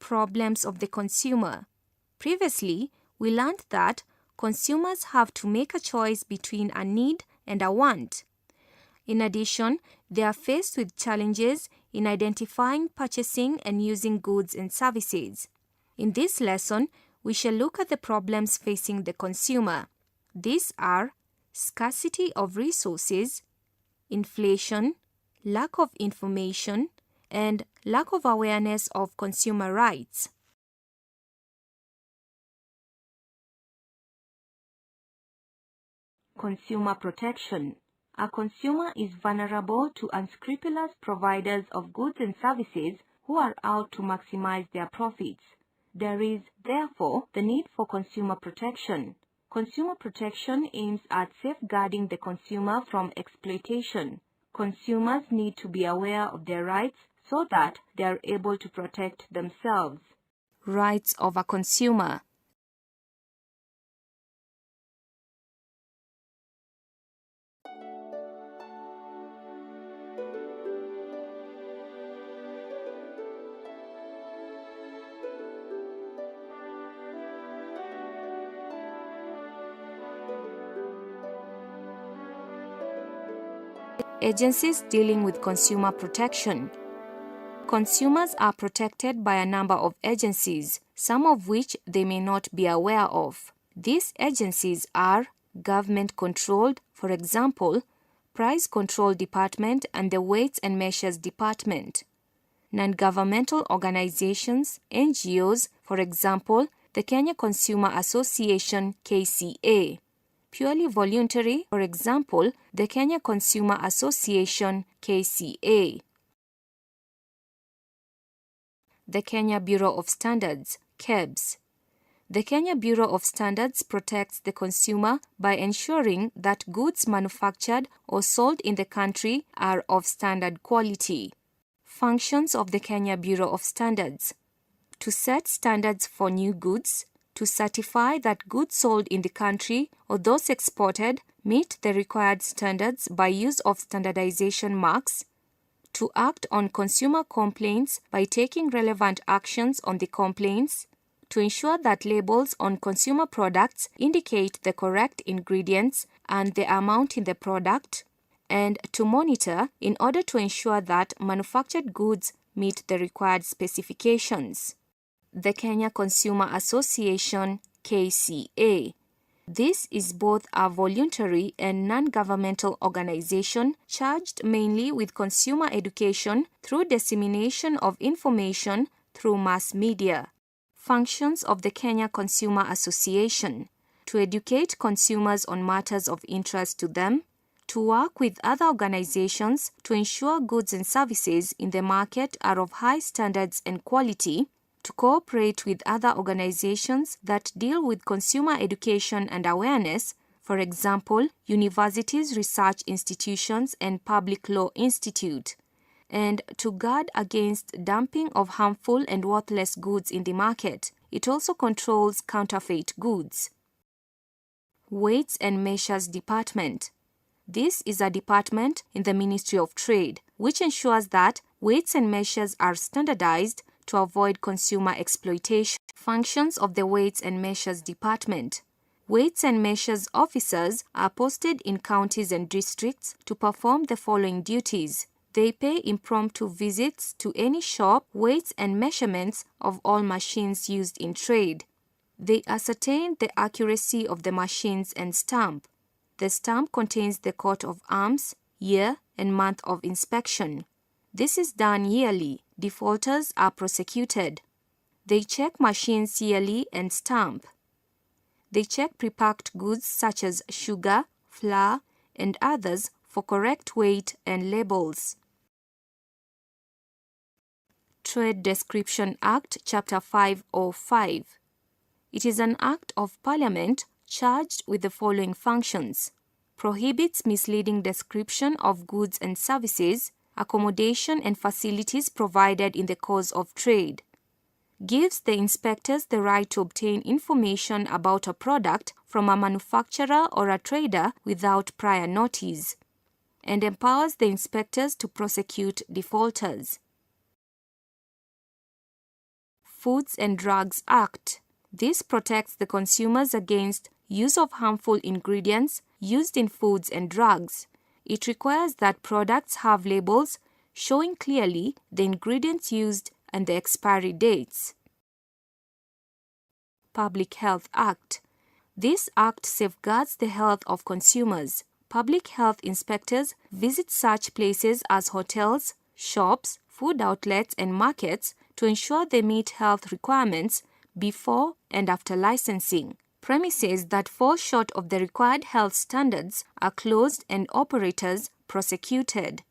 Problems of the consumer. Previously, we learned that consumers have to make a choice between a need and a want. In addition, they are faced with challenges in identifying, purchasing, and using goods and services. In this lesson, we shall look at the problems facing the consumer. These are scarcity of resources, inflation, lack of information, and lack of awareness of consumer rights. Consumer protection. A consumer is vulnerable to unscrupulous providers of goods and services who are out to maximize their profits. There is, therefore, the need for consumer protection. Consumer protection aims at safeguarding the consumer from exploitation. Consumers need to be aware of their rights so that they are able to protect themselves. Rights of a consumer. Agencies dealing with consumer protection. Consumers are protected by a number of agencies, some of which they may not be aware of. These agencies are government-controlled, for example, Price Control Department and the Weights and Measures Department. Non-governmental organizations, NGOs, for example, the Kenya Consumer Association, KCA. Purely voluntary, for example, the Kenya Consumer Association, KCA. The Kenya Bureau of Standards, KEBS. The Kenya Bureau of Standards protects the consumer by ensuring that goods manufactured or sold in the country are of standard quality. Functions of the Kenya Bureau of Standards: to set standards for new goods, to certify that goods sold in the country or those exported meet the required standards by use of standardization marks, to act on consumer complaints by taking relevant actions on the complaints, to ensure that labels on consumer products indicate the correct ingredients and the amount in the product, and to monitor in order to ensure that manufactured goods meet the required specifications. The Kenya Consumer Association, KCA. This is both a voluntary and non-governmental organization charged mainly with consumer education through dissemination of information through mass media. Functions of the Kenya Consumer Association: to educate consumers on matters of interest to them, to work with other organizations to ensure goods and services in the market are of high standards and quality, to cooperate with other organizations that deal with consumer education and awareness, for example, universities, research institutions, and public law institute, and to guard against dumping of harmful and worthless goods in the market. It also controls counterfeit goods. Weights and Measures Department. This is a department in the Ministry of Trade, which ensures that weights and measures are standardized to avoid consumer exploitation. Functions of the Weights and Measures Department. Weights and Measures officers are posted in counties and districts to perform the following duties. They pay impromptu visits to any shop, weights and measurements of all machines used in trade. They ascertain the accuracy of the machines and stamp. The stamp contains the coat of arms, year, and month of inspection. This is done yearly. Defaulters are prosecuted. They check machines yearly and stamp. They check prepacked goods such as sugar, flour, and others for correct weight and labels. Trade Description Act, Chapter 505. It is an Act of Parliament charged with the following functions: prohibits misleading description of goods and services, accommodation and facilities provided in the course of trade, gives the inspectors the right to obtain information about a product from a manufacturer or a trader without prior notice, and empowers the inspectors to prosecute defaulters. Foods and Drugs Act. This protects the consumers against use of harmful ingredients used in foods and drugs. It requires that products have labels showing clearly the ingredients used and the expiry dates. Public Health Act. This act safeguards the health of consumers. Public health inspectors visit such places as hotels, shops, food outlets, and markets to ensure they meet health requirements before and after licensing. Premises that fall short of the required health standards are closed and operators prosecuted.